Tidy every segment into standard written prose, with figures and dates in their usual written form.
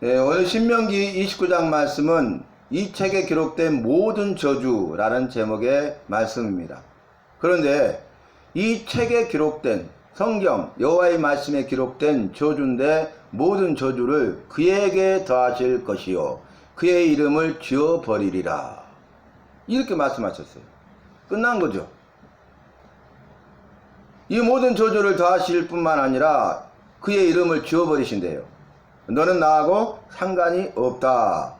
오늘 신명기 29장 말씀은 이 책에 기록된 모든 저주라는 제목의 말씀입니다. 그런데 이 책에 기록된 성경 여호와의 말씀에 기록된 저주인데 모든 저주를 그에게 더하실 것이요 그의 이름을 지어버리리라, 이렇게 말씀하셨어요. 끝난 거죠. 이 모든 저주를 더하실 뿐만 아니라 그의 이름을 지어버리신대요. 너는 나하고 상관이 없다.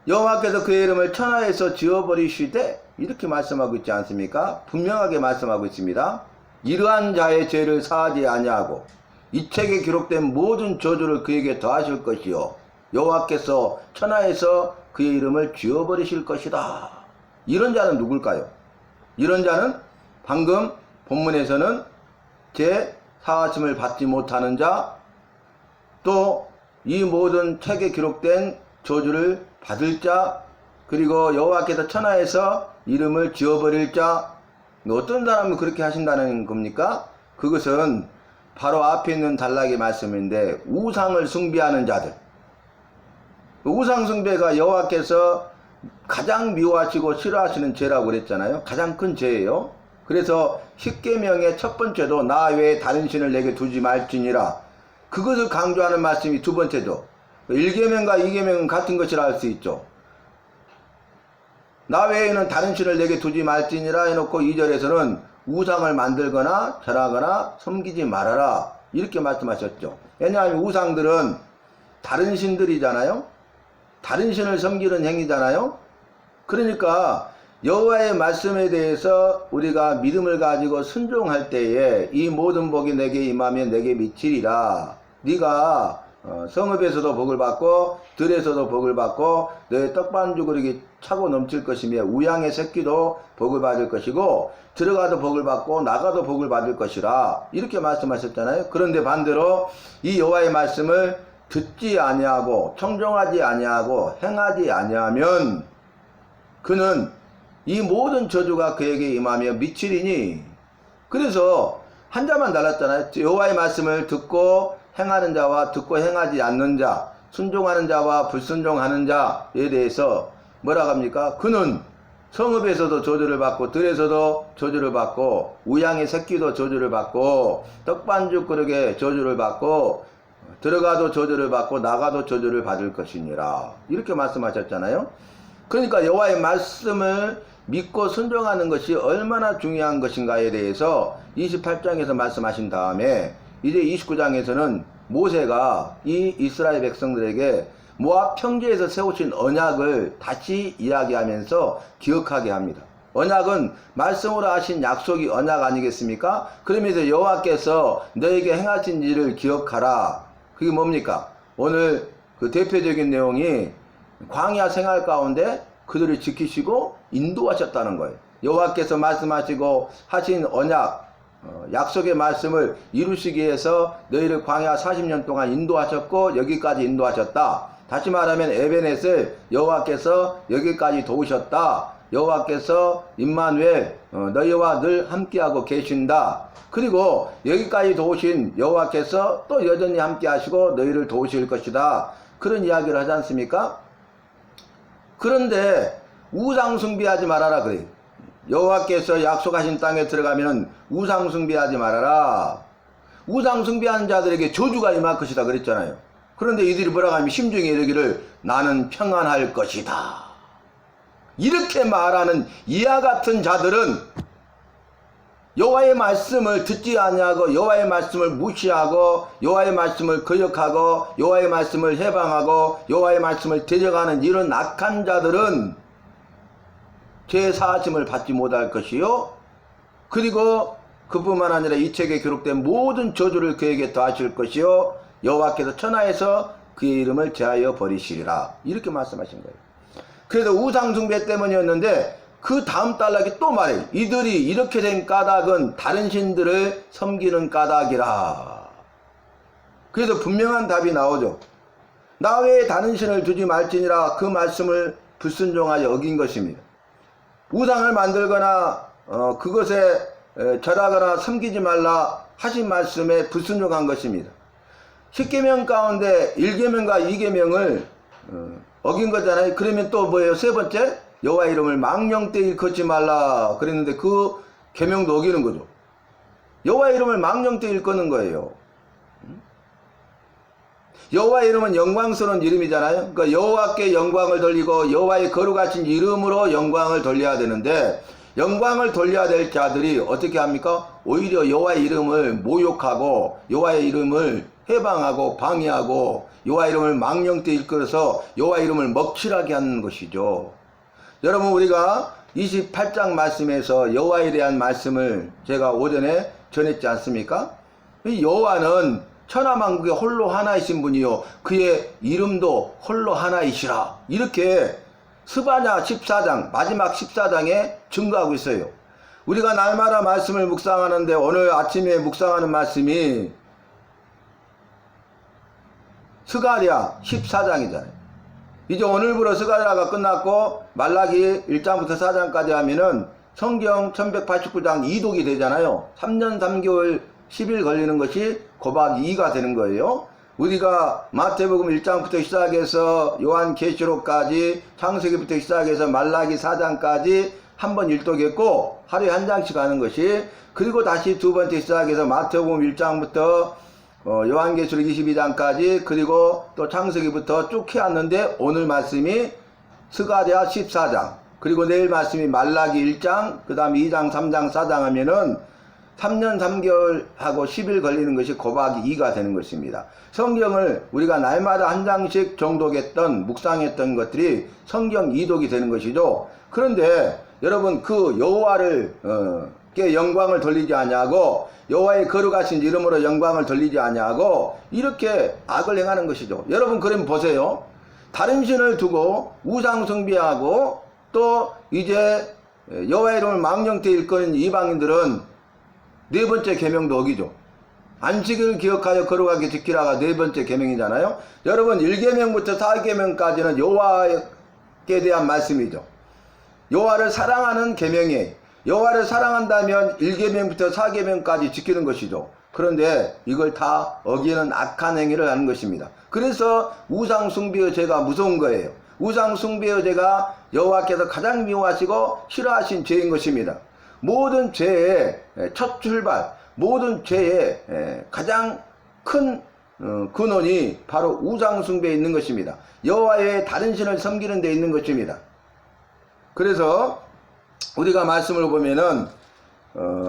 여호와께서 그의 이름을 천하에서 지어버리시되 이렇게 말씀하고 있지 않습니까? 분명하게 말씀하고 있습니다. 이러한 자의 죄를 사하지 아니하고 이 책에 기록된 모든 저주를 그에게 더하실 것이요 여호와께서 천하에서 그의 이름을 지어버리실 것이다. 이런 자는 누굴까요? 이런 자는 방금 본문에서는 죄 사하심을 받지 못하는 자, 또 이 모든 책에 기록된 저주를 받을 자, 그리고 여호와께서 천하에서 이름을 지어버릴 자. 어떤 사람은 그렇게 하신다는 겁니까? 그것은 바로 앞에 있는 단락의 말씀인데 우상을 숭배하는 자들. 우상 숭배가 여호와께서 가장 미워하시고 싫어하시는 죄라고 그랬잖아요. 가장 큰 죄예요. 그래서 십계명의 첫 번째도 나 외에 다른 신을 내게 두지 말지니라, 그것을 강조하는 말씀이 두 번째죠. 1계명과 2계명은 같은 것이라 할 수 있죠. 나 외에는 다른 신을 내게 두지 말지니라 해놓고 2절에서는 우상을 만들거나 절하거나 섬기지 말아라, 이렇게 말씀하셨죠. 왜냐하면 우상들은 다른 신들이잖아요. 다른 신을 섬기는 행위잖아요. 그러니까 여호와의 말씀에 대해서 우리가 믿음을 가지고 순종할 때에 이 모든 복이 내게 임하면 내게 미치리라. 네가 성읍에서도 복을 받고 들에서도 복을 받고 너의 떡반죽 그릇이 차고 넘칠 것이며 우양의 새끼도 복을 받을 것이고 들어가도 복을 받고 나가도 복을 받을 것이라, 이렇게 말씀하셨잖아요. 그런데 반대로 이 여호와의 말씀을 듣지 아니하고 청종하지 아니하고 행하지 아니하면 그는 이 모든 저주가 그에게 임하며 미치리니. 그래서 한 자만 달랐잖아요. 여호와의 말씀을 듣고 행하는 자와 듣고 행하지 않는 자, 순종하는 자와 불순종하는 자에 대해서 뭐라고 합니까? 그는 성읍에서도 저주를 받고 들에서도 저주를 받고 우양의 새끼도 저주를 받고 떡반죽 그릇에 저주를 받고 들어가도 저주를 받고 나가도 저주를 받을 것이니라, 이렇게 말씀하셨잖아요. 그러니까 여호와의 말씀을 믿고 순종하는 것이 얼마나 중요한 것인가에 대해서 28장에서 말씀하신 다음에 이제 29장에서는 모세가 이 이스라엘 백성들에게 모압 평지에서 세우신 언약을 다시 이야기하면서 기억하게 합니다. 언약은 말씀으로 하신 약속이 언약 아니겠습니까? 그러면서 여호와께서 너에게 행하신 일을 기억하라. 그게 뭡니까? 오늘 그 대표적인 내용이 광야 생활 가운데 그들을 지키시고 인도하셨다는 거예요. 여호와께서 말씀하시고 하신 언약, 약속의 말씀을 이루시기 위해서 너희를 광야 40년 동안 인도하셨고 여기까지 인도하셨다. 다시 말하면 에베넷을 여호와께서 여기까지 도우셨다. 여호와께서 임마누엘, 너희와 늘 함께하고 계신다. 그리고 여기까지 도우신 여호와께서 또 여전히 함께 하시고 너희를 도우실 것이다. 그런 이야기를 하지 않습니까? 그런데 우상 숭배하지 말아라 그래요. 여호와께서 약속하신 땅에 들어가면 우상 숭배하지 말아라. 우상 숭배하는 자들에게 저주가 임할 것이다 그랬잖아요. 그런데 이들이 뭐라고 하면 심중에 이르기를 나는 평안할 것이다. 이렇게 말하는 이와 같은 자들은 여호와의 말씀을 듣지 아니하고 여호와의 말씀을 무시하고 여호와의 말씀을 거역하고 여호와의 말씀을 해방하고 여호와의 말씀을 대적하는 이런 악한 자들은 죄 사하심을 받지 못할 것이요 그리고 그뿐만 아니라 이 책에 기록된 모든 저주를 그에게 더하실 것이요 여호와께서 천하에서 그의 이름을 제하여 버리시리라, 이렇게 말씀하신 거예요. 그래서 우상 숭배 때문이었는데 그 다음 단락이 또 말해요. 이들이 이렇게 된 까닭은 다른 신들을 섬기는 까닭이라. 그래서 분명한 답이 나오죠. 나 외에 다른 신을 두지 말지니라, 그 말씀을 불순종하여 어긴 것입니다. 우상을 만들거나 그것에 절하거나 섬기지 말라 하신 말씀에 불순종한 것입니다. 10계명 가운데 1계명과 2계명을 어긴 거잖아요. 그러면 또 뭐예요? 세 번째, 여호와 이름을 망령되 일컫지 말라 그랬는데 그 계명도 어기는 거죠. 여호와 이름을 망령되 일컫는 거예요. 여호와 이름은 영광스러운 이름이잖아요. 그러니까 여호와께 영광을 돌리고 여호와의 거룩하신 이름으로 영광을 돌려야 되는데, 영광을 돌려야 될 자들이 어떻게 합니까? 오히려 여호와의 이름을 모욕하고 여호와의 이름을 해방하고 방해하고 여호와 이름을 망령되 일컬어서 여호와 이름을 먹칠하게 하는 것이죠. 여러분, 우리가 28장 말씀에서 여호와에 대한 말씀을 제가 오전에 전했지 않습니까? 이 여호와는 천하만국에 홀로 하나이신 분이요 그의 이름도 홀로 하나이시라, 이렇게 스바냐 14장 마지막 14장에 증거하고 있어요. 우리가 날마다 말씀을 묵상하는데 오늘 아침에 묵상하는 말씀이 스가랴 14장이잖아요. 이제 오늘부로 스가랴가 끝났고 말라기 1장부터 4장까지 하면은 성경 1189장 이독이 되잖아요. 3년 3개월 10일 걸리는 것이 곱하기 2가 되는 거예요. 우리가 마태복음 1장부터 시작해서 요한계시록까지, 창세기부터 시작해서 말라기 4장까지 한 번 일독했고 하루에 한 장씩 하는 것이, 그리고 다시 두 번째 시작해서 마태복음 1장부터 요한계시록 22장까지, 그리고 또 창세기부터 쭉 해왔는데 오늘 말씀이 스가랴 14장, 그리고 내일 말씀이 말라기 1장, 그 다음에 2장 3장 4장 하면은 3년 3개월하고 10일 걸리는 것이 곱하기 2가 되는 것입니다. 성경을 우리가 날마다 한 장씩 정독했던, 묵상했던 것들이 성경 이독이 되는 것이죠. 그런데 여러분, 그 여호와를 영광을 돌리지 아니하고 여호와의 거룩하신 이름으로 영광을 돌리지 아니하고 이렇게 악을 행하는 것이죠. 여러분, 그럼 보세요. 다른 신을 두고 우상 숭배하고 또 이제 여호와의 이름을 망령되 일컫는 이방인들은 네 번째 계명도 어기죠. 안식일을 기억하여 거룩하게 지키라가 네 번째 계명이잖아요. 여러분, 1계명부터 4계명까지는 여호와께 대한 말씀이죠. 여호와를 사랑하는 계명이에요. 여호와를 사랑한다면 1계명부터 4계명까지 지키는 것이죠. 그런데 이걸 다 어기는 악한 행위를 하는 것입니다. 그래서 우상 숭배의 죄가 무서운 거예요. 우상 숭배의 죄가 여호와께서 가장 미워하시고 싫어하신 죄인 것입니다. 모든 죄의 첫 출발, 모든 죄의 가장 큰 근원이 바로 우상 숭배에 있는 것입니다. 여호와의 다른 신을 섬기는 데 있는 것입니다. 그래서 우리가 말씀을 보면은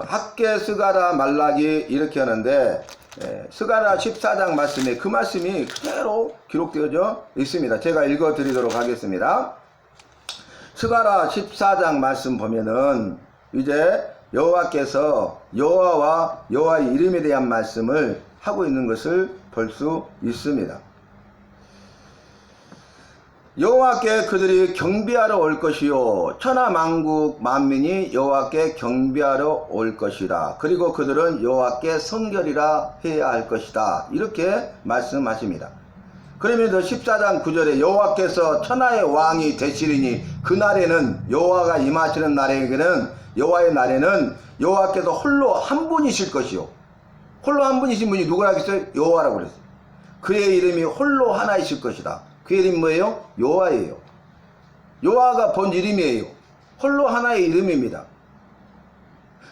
학개, 스가랴, 말라기 이렇게 하는데 스가랴 14장 말씀에 그 말씀이 그대로 기록되어져 있습니다. 제가 읽어 드리도록 하겠습니다. 스가랴 14장 말씀 보면은 이제 여호와께서 여호와와 여호와의 이름에 대한 말씀을 하고 있는 것을 볼 수 있습니다. 여호와께 그들이 경배하러 올 것이요 천하 만국 만민이 여호와께 경배하러 올 것이라. 그리고 그들은 여호와께 성결이라 해야 할 것이다. 이렇게 말씀하십니다. 그러면서 14장 9절에 여호와께서 천하의 왕이 되시리니 그날에는, 여호와가 임하시는 날에는, 여호와의 날에는 여호와께서 홀로 한 분이실 것이요. 홀로 한 분이신 분이 누구라겠어요? 여호와라고 그랬어요. 그의 이름이 홀로 하나이실 것이다. 그의 이름이 뭐예요? 여호와예요. 여호와가 본 이름이에요. 홀로 하나의 이름입니다.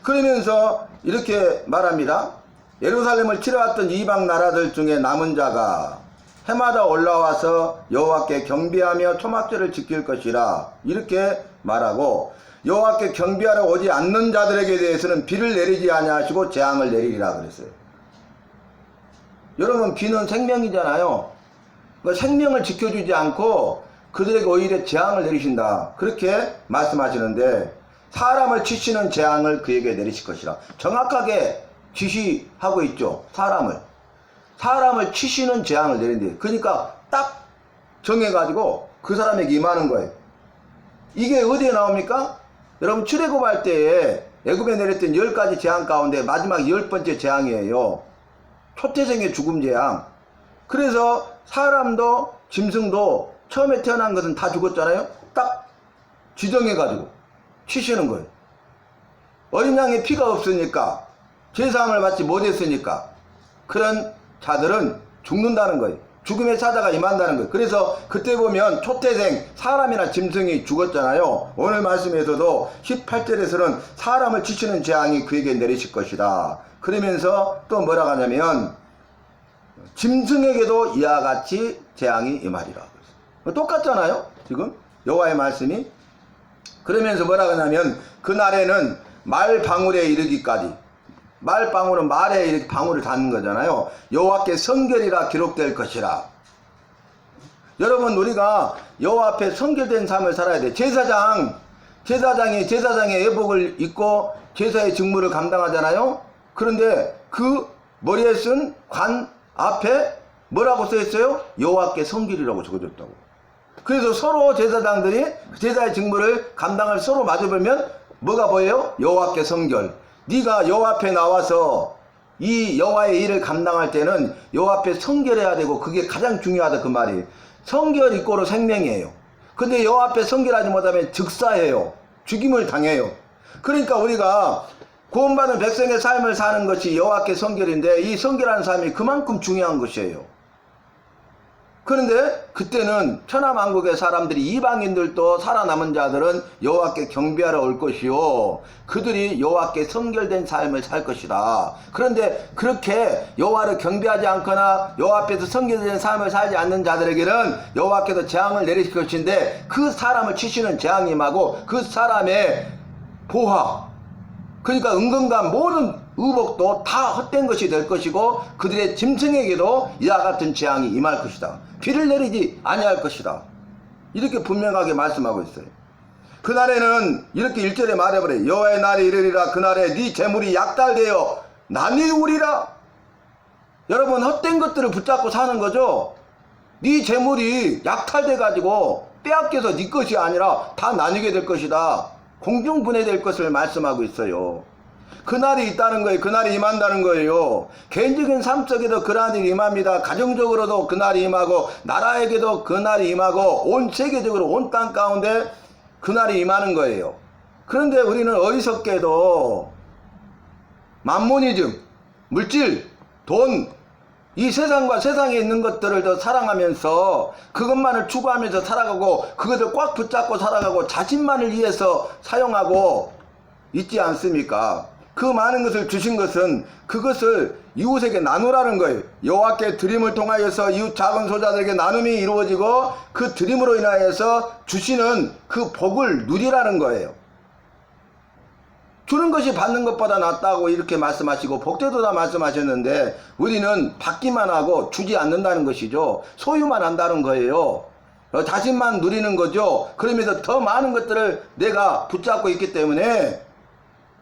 그러면서 이렇게 말합니다. 예루살렘을 치러왔던 이방 나라들 중에 남은 자가 해마다 올라와서 여호와께 경배하며 초막절을 지킬 것이라. 이렇게 말하고, 여호와께 경배하러 오지 않는 자들에게 대해서는 비를 내리지 아니하시고 재앙을 내리리라 그랬어요. 여러분, 비는 생명이잖아요. 그 생명을 지켜주지 않고 그들에게 오히려 재앙을 내리신다. 그렇게 말씀하시는데, 사람을 치시는 재앙을 그에게 내리실 것이라. 정확하게 지시하고 있죠. 사람을 치시는 재앙을 내린대. 그러니까 딱 정해가지고 그 사람에게 임하는 거예요. 이게 어디에 나옵니까? 여러분, 출애굽할 때에 애굽에 내렸던 10가지 재앙 가운데 마지막 10번째 재앙이에요. 초태생의 죽음 재앙. 그래서 사람도 짐승도 처음에 태어난 것은 다 죽었잖아요. 딱 지정해가지고 치시는 거예요. 어린 양의 피가 없으니까, 제사함을 받지 못했으니까 그런 자들은 죽는다는 거예요. 죽음의 사자가 임한다는 거예요. 그래서 그때 보면 초태생 사람이나 짐승이 죽었잖아요. 오늘 말씀에서도 18절에서는 사람을 치시는 재앙이 그에게 내리실 것이다. 그러면서 또 뭐라고 하냐면 짐승에게도 이와 같이 재앙이 임하리라. 똑같잖아요. 지금 여호와의 말씀이. 그러면서 뭐라고 하냐면 그날에는 말방울에 이르기까지, 말방울은 말에 이렇게 방울을 닿는 거잖아요. 여호와께 성결이라 기록될 것이라. 여러분, 우리가 여호와 앞에 성결된 삶을 살아야 돼. 제사장이 제사장의 예복을 입고 제사의 직무를 감당하잖아요. 그런데 그 머리에 쓴 관 앞에 뭐라고 써 있어요? 여호와께 성결이라고 적어졌다고. 그래서 서로 제사장들이 제사의 직무를 감당을 서로 마주보면 뭐가 보여요? 여호와께 성결. 네가 여호와 앞에 나와서 이 여호와의 일을 감당할 때는 여호와 앞에 성결해야 되고, 그게 가장 중요하다 그 말이. 성결 이꼬로 생명이에요. 근데 여호와 앞에 성결하지 못하면 즉사해요. 죽임을 당해요. 그러니까 우리가 구원받은 백성의 삶을 사는 것이 여호와께 성결인데, 이 성결하는 삶이 그만큼 중요한 것이에요. 그런데 그때는 천하만국의 사람들이, 이방인들도 살아남은 자들은 여호와께 경배하러 올 것이요, 그들이 여호와께 성결된 삶을 살 것이다. 그런데 그렇게 여호와를 경배하지 않거나 여호와 앞에서 성결된 삶을 살지 않는 자들에게는 여호와께서 재앙을 내리실 것인데, 그 사람을 치시는 재앙이 임하고 그 사람의 보화, 그러니까 은근간 모든 의복도 다 헛된 것이 될 것이고, 그들의 짐승에게도 이와 같은 재앙이 임할 것이다. 비를 내리지 아니할 것이다. 이렇게 분명하게 말씀하고 있어요. 그날에는 이렇게 1절에 말해버려요. 여호와의 날이 이르리라. 그날에 네 재물이 약탈되어 나뉘우리라. 여러분, 헛된 것들을 붙잡고 사는 거죠. 네 재물이 약탈돼 가지고 빼앗겨서 네 것이 아니라 다 나뉘게 될 것이다. 공중분해될 것을 말씀하고 있어요. 그날이 있다는 거예요. 그날이 임한다는 거예요. 개인적인 삶 속에도 그날이 임합니다. 가정적으로도 그날이 임하고, 나라에게도 그날이 임하고, 온 세계적으로 온 땅 가운데 그날이 임하는 거예요. 그런데 우리는 어리석게도 만모니즘, 물질, 돈, 이 세상과 세상에 있는 것들을 더 사랑하면서 그것만을 추구하면서 살아가고, 그것을 꽉 붙잡고 살아가고, 자신만을 위해서 사용하고 있지 않습니까? 그 많은 것을 주신 것은 그것을 이웃에게 나누라는 거예요. 여호와께 드림을 통하여서 이웃 작은 소자들에게 나눔이 이루어지고, 그 드림으로 인하여서 주시는 그 복을 누리라는 거예요. 주는 것이 받는 것보다 낫다고 이렇게 말씀하시고, 복되도 다 말씀하셨는데, 우리는 받기만 하고 주지 않는다는 것이죠. 소유만 한다는 거예요. 자신만 누리는 거죠. 그러면서 더 많은 것들을 내가 붙잡고 있기 때문에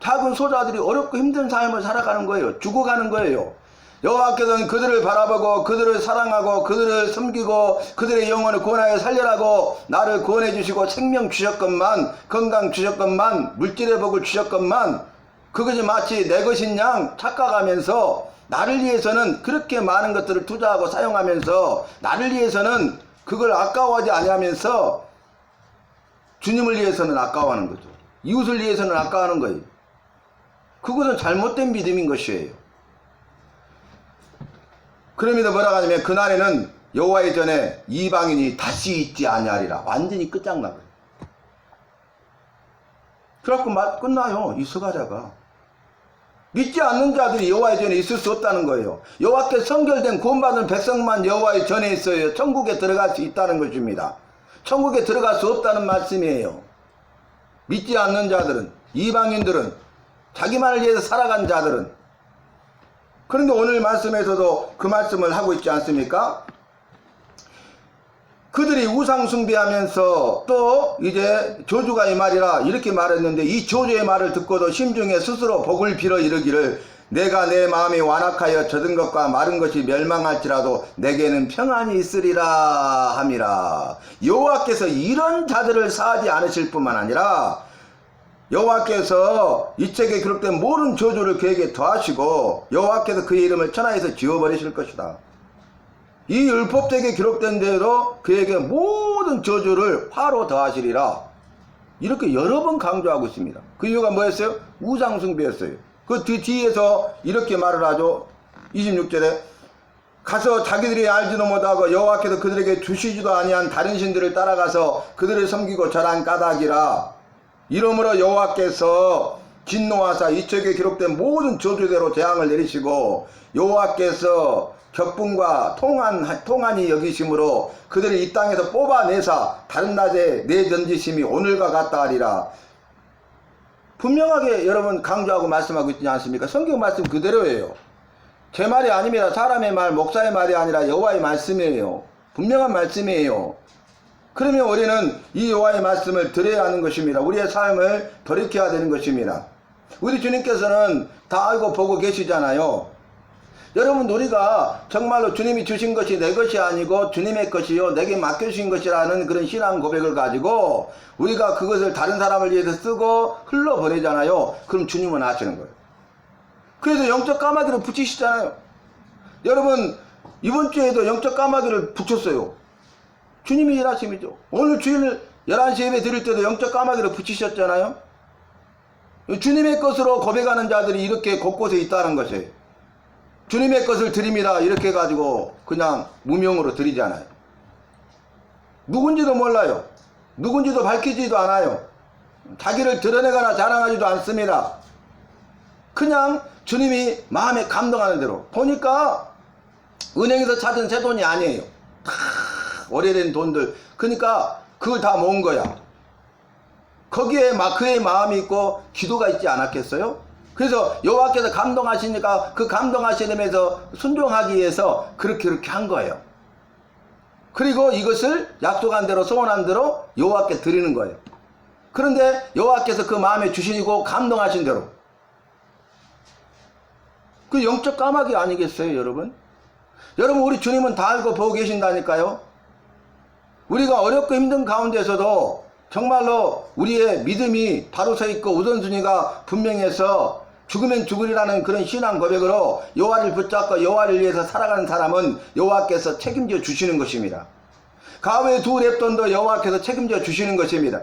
작은 소자들이 어렵고 힘든 삶을 살아가는 거예요. 죽어가는 거예요. 여호와께서는 그들을 바라보고 그들을 사랑하고 그들을 섬기고 그들의 영혼을 구원하여 살려라고 나를 구원해 주시고 생명 주셨건만, 건강 주셨건만, 물질의 복을 주셨건만, 그것이 마치 내 것인 양 착각하면서 나를 위해서는 그렇게 많은 것들을 투자하고 사용하면서 나를 위해서는 그걸 아까워하지 아니하면서 주님을 위해서는 아까워하는 거죠. 이웃을 위해서는 아까워하는 거예요. 그것은 잘못된 믿음인 것이에요. 그러면서 뭐라고 하냐면 그날에는 여호와의 전에 이방인이 다시 있지 아니하리라. 완전히 끝장나버려요. 그래갖고 끝나요. 이 서가자가. 믿지 않는 자들이 여호와의 전에 있을 수 없다는 거예요. 여호와께 성결된 구원받은 백성만 여호와의 전에 있어요. 천국에 들어갈 수 있다는 것입니다. 천국에 들어갈 수 없다는 말씀이에요. 믿지 않는 자들은, 이방인들은, 자기만을 위해서 살아간 자들은. 그런데 오늘 말씀에서도 그 말씀을 하고 있지 않습니까? 그들이 우상 숭배하면서 또 이제 저주가 임하리라 이렇게 말했는데, 이 저주의 말을 듣고도 심중에 스스로 복을 빌어 이르기를 내가 내 마음이 완악하여 젖은 것과 마른 것이 멸망할지라도 내게는 평안이 있으리라 함이라. 여호와께서 이런 자들을 사하지 않으실 뿐만 아니라 여호와께서 이 책에 기록된 모든 저주를 그에게 더하시고 여호와께서 그의 이름을 천하에서 지워버리실 것이다. 이 율법책에 기록된 대로 그에게 모든 저주를 화로 더하시리라. 이렇게 여러 번 강조하고 있습니다. 그 이유가 뭐였어요? 우상숭배였어요. 그 뒤에서 이렇게 말을 하죠. 26절에 가서 자기들이 알지도 못하고 여호와께서 그들에게 주시지도 아니한 다른 신들을 따라가서 그들을 섬기고 절한 까닭이라. 이러므로 여호와께서 진노하사 이책에 기록된 모든 저주대로 재앙을 내리시고 여호와께서 격분과 통한이 여기심으로 그들을 이 땅에서 뽑아내사 다른 낮에 내던지심이 오늘과 같다 하리라. 분명하게 여러분 강조하고 말씀하고 있지 않습니까? 성경 말씀 그대로예요. 제 말이 아닙니다. 사람의 말, 목사의 말이 아니라 여호와의 말씀이에요. 분명한 말씀이에요. 그러면 우리는 이 여호와의 말씀을 들어야 하는 것입니다. 우리의 삶을 돌이켜야 되는 것입니다. 우리 주님께서는 다 알고 보고 계시잖아요. 여러분, 우리가 정말로 주님이 주신 것이 내 것이 아니고 주님의 것이요 내게 맡겨주신 것이라는 그런 신앙 고백을 가지고 우리가 그것을 다른 사람을 위해서 쓰고 흘러보내잖아요. 그럼 주님은 아시는 거예요. 그래서 영적 까마귀를 붙이시잖아요. 여러분, 이번 주에도 영적 까마귀를 붙였어요. 주님이 일하심이죠. 오늘 주일 11시 예배 드릴 때도 영적 까마귀를 붙이셨잖아요. 주님의 것으로 고백하는 자들이 이렇게 곳곳에 있다는 것이에요. 주님의 것을 드립니다 이렇게 해가지고 그냥 무명으로 드리잖아요. 누군지도 몰라요. 누군지도 밝히지도 않아요. 자기를 드러내거나 자랑하지도 않습니다. 그냥 주님이 마음에 감동하는 대로. 보니까 은행에서 찾은 새 돈이 아니에요. 다 오래된 돈들. 그러니까 그걸 다 모은 거야. 거기에 그의 마음이 있고 기도가 있지 않았겠어요? 그래서 여호와께서 감동하시니까 그 감동하시면서 순종하기 위해서 그렇게 한 거예요. 그리고 이것을 약속한 대로 소원한 대로 여호와께 드리는 거예요. 그런데 여호와께서 그 마음에 주시고 감동하신 대로 그 영적 까마귀 아니겠어요, 여러분? 여러분, 우리 주님은 다 알고 보고 계신다니까요. 우리가 어렵고 힘든 가운데서도 정말로 우리의 믿음이 바로 서 있고 우선순위가 분명해서 죽으면 죽으리라는 그런 신앙 고백으로 여호와를 붙잡고 여호와를 위해서 살아가는 사람은 여호와께서 책임져 주시는 것입니다. 가후의 두 랩돈도 여호와께서 책임져 주시는 것입니다.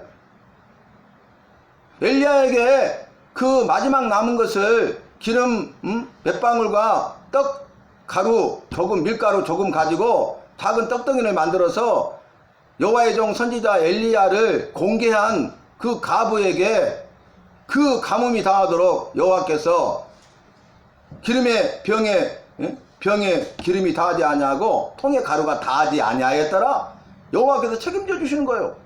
엘리야에게 그 마지막 남은 것을 기름 몇 방울과 떡 가루 조금, 밀가루 조금 가지고 작은 떡덩이를 만들어서 여호와의 종 선지자 엘리야를 공개한 그 가부에게 그 가뭄이 당하도록 여호와께서 기름의 병에 기름이 다하지 아니하고 통에 가루가 다하지 아니하였더라. 여호와께서 책임져 주시는 거예요.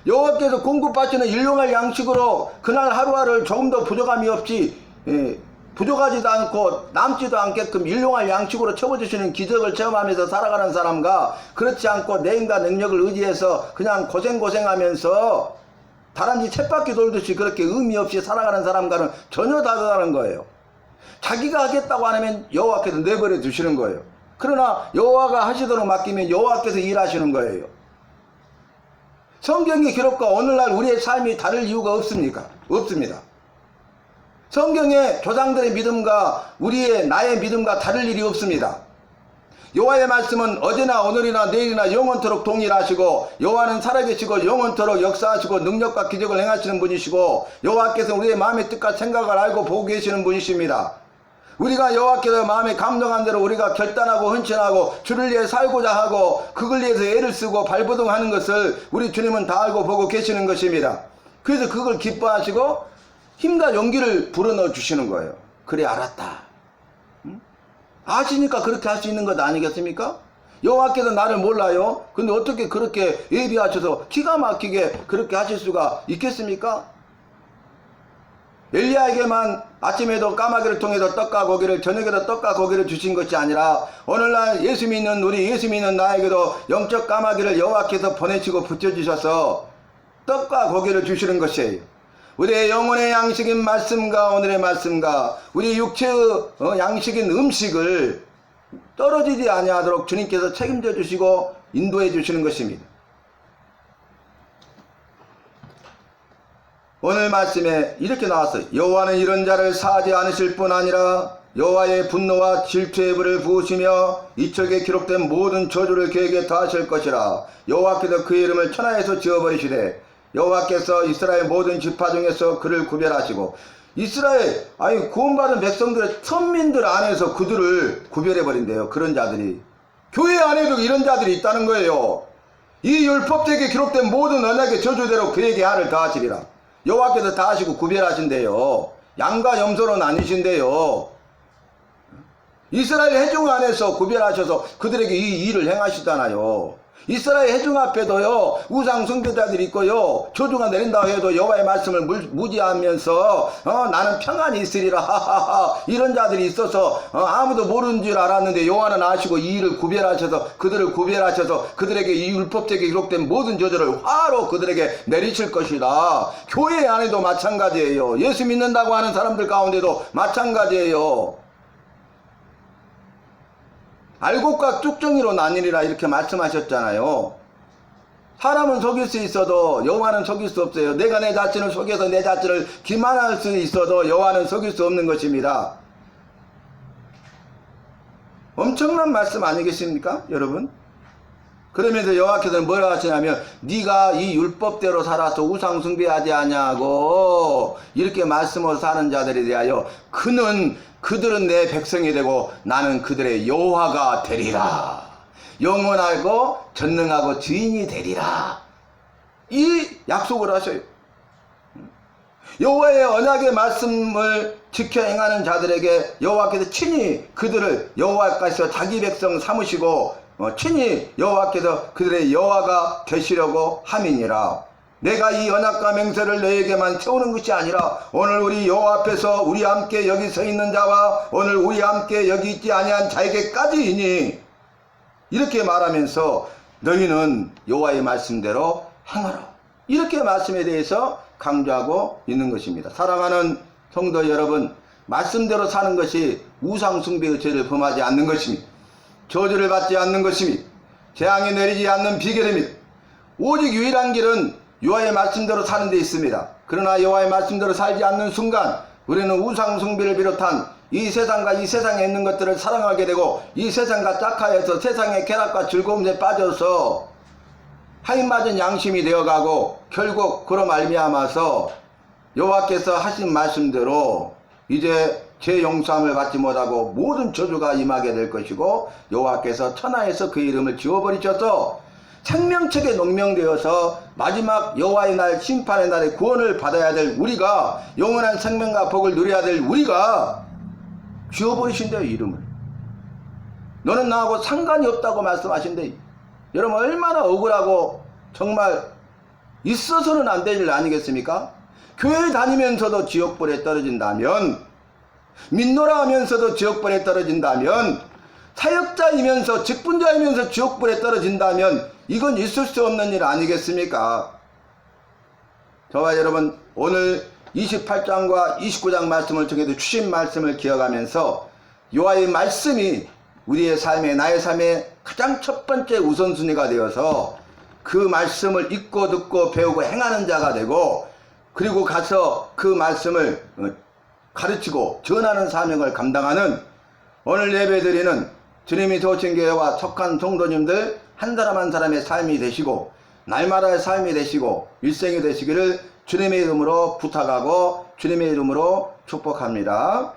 여호와께서 공급받치는 일용할 양식으로 그날 하루하루를 조금 더 부족함이 없이 부족하지도 않고 남지도 않게끔 일용할 양식으로 채워주시는 기적을 체험하면서 살아가는 사람과 그렇지 않고 내 인간 능력을 의지해서 그냥 고생하면서 다람쥐 쳇바퀴 돌듯이 그렇게 의미 없이 살아가는 사람과는 전혀 다르다는 거예요. 자기가 하겠다고 안 하면 여호와께서 내버려 두시는 거예요. 그러나 여호와가 하시도록 맡기면 여호와께서 일하시는 거예요. 성경의 기록과 오늘날 우리의 삶이 다를 이유가 없습니까? 없습니다. 성경의 조상들의 믿음과 나의 믿음과 다를 일이 없습니다. 여호와의 말씀은 어제나 오늘이나 내일이나 영원토록 동일하시고 여호와는 살아계시고 영원토록 역사하시고 능력과 기적을 행하시는 분이시고 여호와께서 우리의 마음의 뜻과 생각을 알고 보고 계시는 분이십니다. 우리가 여호와께서 마음에 감동한 대로 우리가 결단하고 헌신하고 주를 위해 살고자 하고 그걸 위해서 애를 쓰고 발버둥하는 것을 우리 주님은 다 알고 보고 계시는 것입니다. 그래서 그걸 기뻐하시고 힘과 용기를 불어넣어 주시는 거예요. 그래, 알았다. 아시니까 그렇게 할 수 있는 것 아니겠습니까? 여호와께서 나를 몰라요? 근데 어떻게 그렇게 예비하셔서 기가 막히게 그렇게 하실 수가 있겠습니까? 엘리야에게만 아침에도 까마귀를 통해서 떡과 고기를, 저녁에도 떡과 고기를 주신 것이 아니라 오늘날 예수 믿는 나에게도 영적 까마귀를 여호와께서 보내시고 붙여주셔서 떡과 고기를 주시는 것이에요. 우리의 영혼의 양식인 말씀과 오늘의 말씀과 우리 육체의 양식인 음식을 떨어지지 아니하도록 주님께서 책임져 주시고 인도해 주시는 것입니다. 오늘 말씀에 이렇게 나왔어요. 여호와는 이런 자를 사하지 않으실 뿐 아니라 여호와의 분노와 질투의 불을 부으시며 이쪽에 기록된 모든 저주를 그에게 다하실 것이라. 여호와께서 그의 이름을 천하에서 지어버리시되 여호와께서 이스라엘 모든 지파 중에서 그를 구별하시고 이스라엘 아니 구원받은 백성들의 선민들 안에서 그들을 구별해 버린대요. 그런 자들이 교회 안에도 이런 자들이 있다는 거예요. 이 율법책에 기록된 모든 언약의 저주대로 그에게 한을 다하시리라. 여호와께서 다 하시고 구별하신대요. 양과 염소는 아니신대요. 이스라엘 회중 안에서 구별하셔서 그들에게 이 일을 행하시잖아요. 이스라엘 회중 앞에도요 우상 숭배자들이 있고요 저주가 내린다 해도 여호와의 말씀을 무지하면서 나는 평안히 있으리라 하하하 이런 자들이 있어서 아무도 모르는 줄 알았는데 여호와는 아시고 이 일을 구별하셔서 그들을 구별하셔서 그들에게 이 율법책에 기록된 모든 저주를 화로 그들에게 내리실 것이다. 교회 안에도 마찬가지예요. 예수 믿는다고 하는 사람들 가운데도 마찬가지예요. 알곡과 쭉정이로 나뉘리라 이렇게 말씀하셨잖아요. 사람은 속일 수 있어도 여호와는 속일 수 없어요. 내가 내 자신을 속여서 내 자신을 기만할 수 있어도 여호와는 속일 수 없는 것입니다. 엄청난 말씀 아니겠습니까 여러분? 그러면서 여호와께서는 뭐라 하시냐면 네가 이 율법대로 살아서 우상 숭배하지 아니하고 이렇게 말씀으로 사는 자들에 대하여 그들은 내 백성이 되고 나는 그들의 여호와가 되리라. 영원하고 전능하고 주인이 되리라. 이 약속을 하셔요. 여호와의 언약의 말씀을 지켜 행하는 자들에게 여호와께서 친히 그들을 여호와께서 자기 백성 삼으시고 친히 여호와께서 그들의 여호와가 되시려고 함이니라. 내가 이 언약과 맹세를 너에게만 세우는 것이 아니라 오늘 우리 여호와 앞에서 우리 함께 여기 서 있는 자와 오늘 우리 함께 여기 있지 아니한 자에게까지이니 이렇게 말하면서 너희는 여호와의 말씀대로 행하라. 이렇게 말씀에 대해서 강조하고 있는 것입니다. 사랑하는 성도 여러분, 말씀대로 사는 것이 우상 숭배의 죄를 범하지 않는 것입니다. 저주를 받지 않는 것입니다. 재앙이 내리지 않는 비결입니다. 오직 유일한 길은 여호와의 말씀대로 사는 데 있습니다. 그러나 여호와의 말씀대로 살지 않는 순간 우리는 우상 숭배를 비롯한 이 세상과 이 세상에 있는 것들을 사랑하게 되고 이 세상과 짝하여서 세상의 쾌락과 즐거움에 빠져서 하인맞은 양심이 되어가고 결국 그로 말미암아서 여호와께서 하신 말씀대로 이제 제 용서함을 받지 못하고 모든 저주가 임하게 될 것이고 여호와께서 천하에서 그 이름을 지워버리셔서 생명책에 농명되어서 마지막 여호와의 날 심판의 날에 구원을 받아야 될 우리가 영원한 생명과 복을 누려야 될 우리가 지워버리신대요. 이름을. 너는 나하고 상관이 없다고 말씀하신대. 여러분 얼마나 억울하고 정말 있어서는 안 될 일 아니겠습니까? 교회 다니면서도 지옥불에 떨어진다면 믿노라 하면서도 지옥불에 떨어진다면 사역자이면서 직분자이면서 지옥불에 떨어진다면 이건 있을 수 없는 일 아니겠습니까? 저와 여러분 오늘 28장과 29장 말씀을 통해서 주신 말씀을 기억하면서 여호와의 말씀이 우리의 삶에 나의 삶에 가장 첫 번째 우선순위가 되어서 그 말씀을 읽고 듣고 배우고 행하는 자가 되고 그리고 가서 그 말씀을 가르치고 전하는 사명을 감당하는 오늘 예배드리는 주님이 도우신 교회와 속한 성도님들 한 사람 한 사람의 삶이 되시고 날마다의 삶이 되시고 일생이 되시기를 주님의 이름으로 부탁하고 주님의 이름으로 축복합니다.